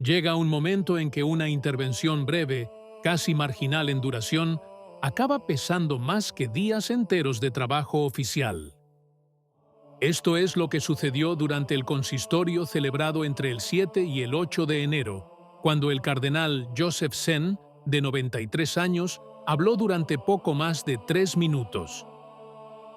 Llega un momento en que una intervención breve, casi marginal en duración, acaba pesando más que días enteros de trabajo oficial. Esto es lo que sucedió durante el consistorio celebrado entre el 7 y el 8 de enero, cuando el cardenal Joseph Zen, de 93 años, habló durante poco más de 3 minutos.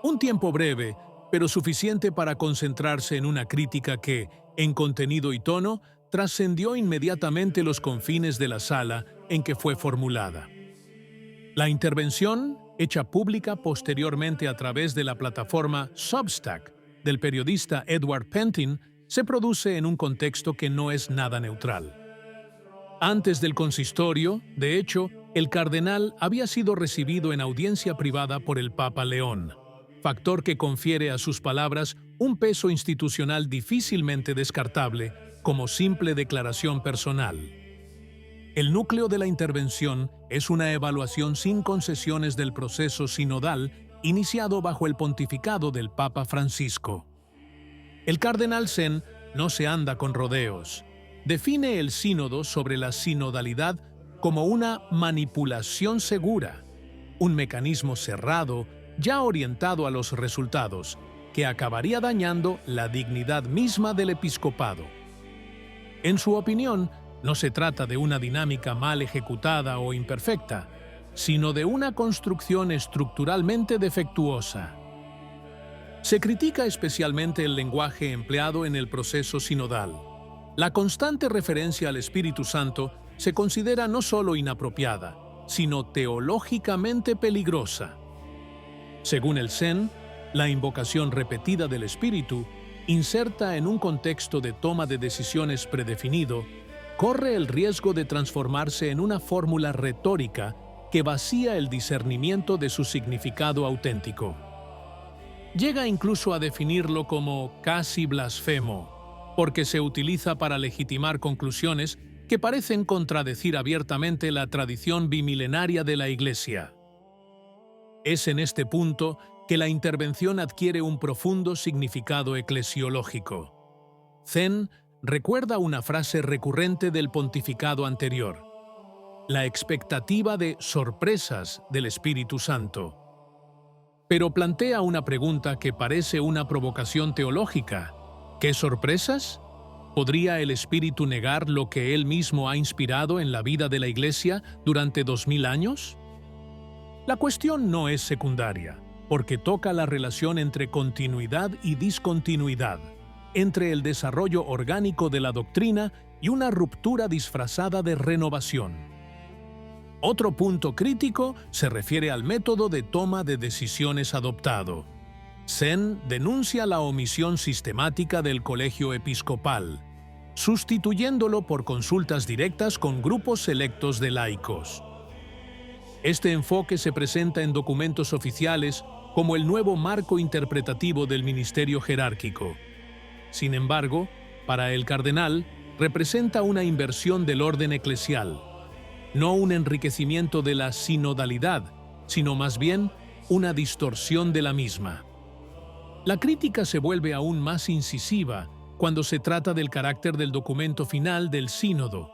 Un tiempo breve, pero suficiente para concentrarse en una crítica que, en contenido y tono, trascendió inmediatamente los confines de la sala en que fue formulada. La intervención, hecha pública posteriormente a través de la plataforma Substack del periodista Edward Pentin, se produce en un contexto que no es nada neutral. Antes del consistorio, de hecho, el cardenal había sido recibido en audiencia privada por el Papa León, factor que confiere a sus palabras un peso institucional difícilmente descartable como simple declaración personal. El núcleo de la intervención es una evaluación sin concesiones del proceso sinodal iniciado bajo el pontificado del Papa Francisco. El cardenal Zen no se anda con rodeos. Define el sínodo sobre la sinodalidad como una manipulación segura, un mecanismo cerrado ya orientado a los resultados, que acabaría dañando la dignidad misma del episcopado. En su opinión, no se trata de una dinámica mal ejecutada o imperfecta, sino de una construcción estructuralmente defectuosa. Se critica especialmente el lenguaje empleado en el proceso sinodal. La constante referencia al Espíritu Santo se considera no solo inapropiada, sino teológicamente peligrosa. Según el Zen, la invocación repetida del Espíritu, inserta en un contexto de toma de decisiones predefinido, corre el riesgo de transformarse en una fórmula retórica que vacía el discernimiento de su significado auténtico. Llega incluso a definirlo como casi blasfemo, porque se utiliza para legitimar conclusiones que parecen contradecir abiertamente la tradición bimilenaria de la Iglesia. Es en este punto que la intervención adquiere un profundo significado eclesiológico. Zen recuerda una frase recurrente del pontificado anterior: la expectativa de sorpresas del Espíritu Santo. Pero plantea una pregunta que parece una provocación teológica. ¿Qué sorpresas? ¿Podría el Espíritu negar lo que él mismo ha inspirado en la vida de la Iglesia durante 2000 años? La cuestión no es secundaria, porque toca la relación entre continuidad y discontinuidad, entre el desarrollo orgánico de la doctrina y una ruptura disfrazada de renovación. Otro punto crítico se refiere al método de toma de decisiones adoptado. Zen denuncia la omisión sistemática del colegio episcopal, sustituyéndolo por consultas directas con grupos selectos de laicos. Este enfoque se presenta en documentos oficiales como el nuevo marco interpretativo del ministerio jerárquico. Sin embargo, para el cardenal, representa una inversión del orden eclesial, no un enriquecimiento de la sinodalidad, sino más bien una distorsión de la misma. La crítica se vuelve aún más incisiva cuando se trata del carácter del documento final del sínodo.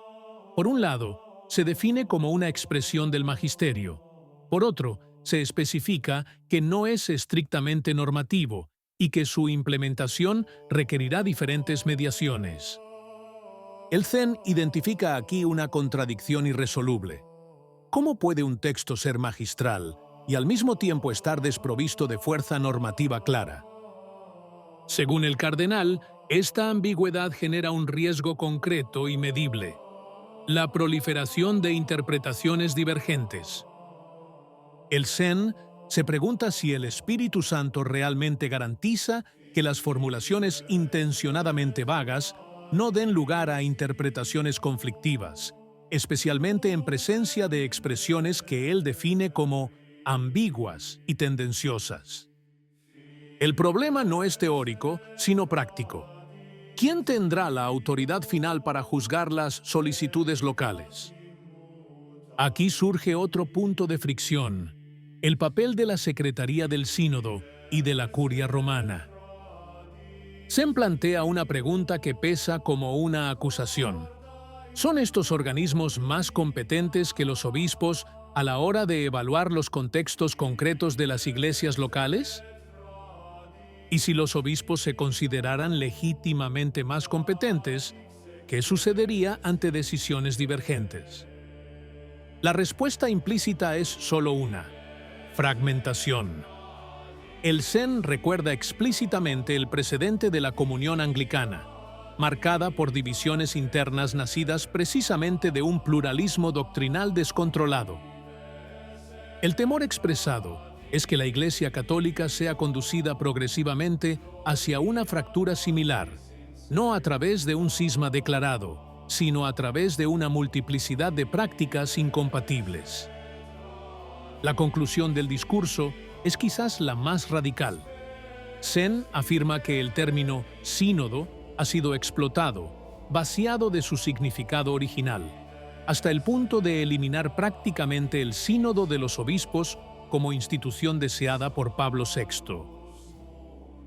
Por un lado, se define como una expresión del magisterio. Por otro, se especifica que no es estrictamente normativo y que su implementación requerirá diferentes mediaciones. El Zen identifica aquí una contradicción irresoluble. ¿Cómo puede un texto ser magistral y al mismo tiempo estar desprovisto de fuerza normativa clara? Según el cardenal, esta ambigüedad genera un riesgo concreto y medible: la proliferación de interpretaciones divergentes. El Zen se pregunta si el Espíritu Santo realmente garantiza que las formulaciones intencionadamente vagas no den lugar a interpretaciones conflictivas, especialmente en presencia de expresiones que él define como ambiguas y tendenciosas. El problema no es teórico, sino práctico. ¿Quién tendrá la autoridad final para juzgar las solicitudes locales? Aquí surge otro punto de fricción: el papel de la Secretaría del Sínodo y de la Curia Romana. Zen plantea una pregunta que pesa como una acusación. ¿Son estos organismos más competentes que los obispos a la hora de evaluar los contextos concretos de las iglesias locales? Y si los obispos se consideraran legítimamente más competentes, ¿qué sucedería ante decisiones divergentes? La respuesta implícita es solo una: fragmentación. El Zen recuerda explícitamente el precedente de la comunión anglicana, marcada por divisiones internas nacidas precisamente de un pluralismo doctrinal descontrolado. El temor expresado es que la Iglesia Católica sea conducida progresivamente hacia una fractura similar, no a través de un cisma declarado, sino a través de una multiplicidad de prácticas incompatibles. La conclusión del discurso es quizás la más radical. Zen afirma que el término sínodo ha sido explotado, vaciado de su significado original, hasta el punto de eliminar prácticamente el sínodo de los obispos como institución deseada por Pablo VI.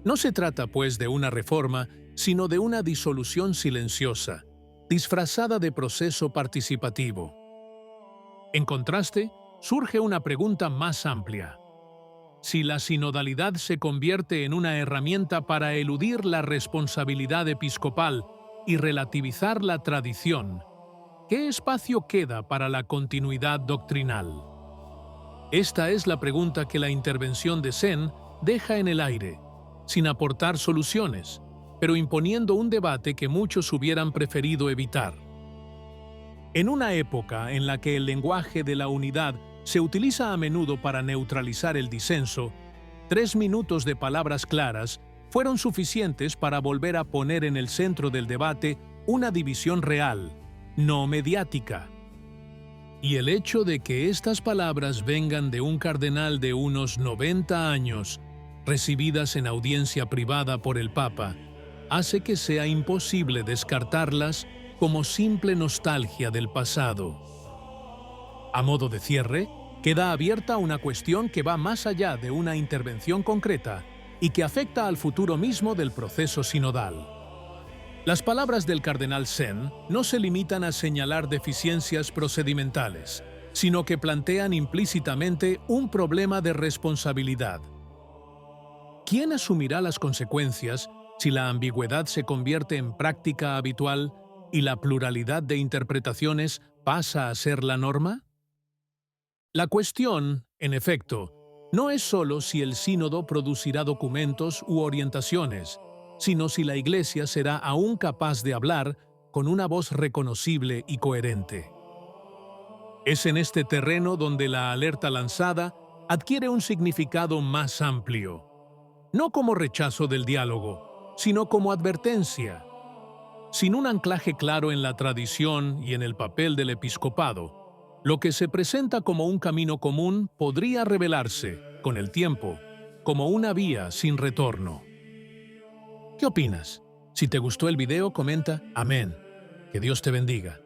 No se trata, pues, de una reforma, sino de una disolución silenciosa, disfrazada de proceso participativo. En contraste, surge una pregunta más amplia. Si la sinodalidad se convierte en una herramienta para eludir la responsabilidad episcopal y relativizar la tradición, ¿qué espacio queda para la continuidad doctrinal? Esta es la pregunta que la intervención de Zen deja en el aire, sin aportar soluciones, pero imponiendo un debate que muchos hubieran preferido evitar. En una época en la que el lenguaje de la unidad se utiliza a menudo para neutralizar el disenso, 3 minutos de palabras claras fueron suficientes para volver a poner en el centro del debate una división real, no mediática. Y el hecho de que estas palabras vengan de un cardenal de unos 90 años, recibidas en audiencia privada por el Papa, hace que sea imposible descartarlas como simple nostalgia del pasado. A modo de cierre, queda abierta una cuestión que va más allá de una intervención concreta y que afecta al futuro mismo del proceso sinodal. Las palabras del cardenal Zen no se limitan a señalar deficiencias procedimentales, sino que plantean implícitamente un problema de responsabilidad. ¿Quién asumirá las consecuencias si la ambigüedad se convierte en práctica habitual y la pluralidad de interpretaciones pasa a ser la norma? La cuestión, en efecto, no es solo si el sínodo producirá documentos u orientaciones, sino si la Iglesia será aún capaz de hablar con una voz reconocible y coherente. Es en este terreno donde la alerta lanzada adquiere un significado más amplio, no como rechazo del diálogo, sino como advertencia. Sin un anclaje claro en la tradición y en el papel del episcopado, lo que se presenta como un camino común podría revelarse, con el tiempo, como una vía sin retorno. ¿Qué opinas? Si te gustó el video, comenta amén. Que Dios te bendiga.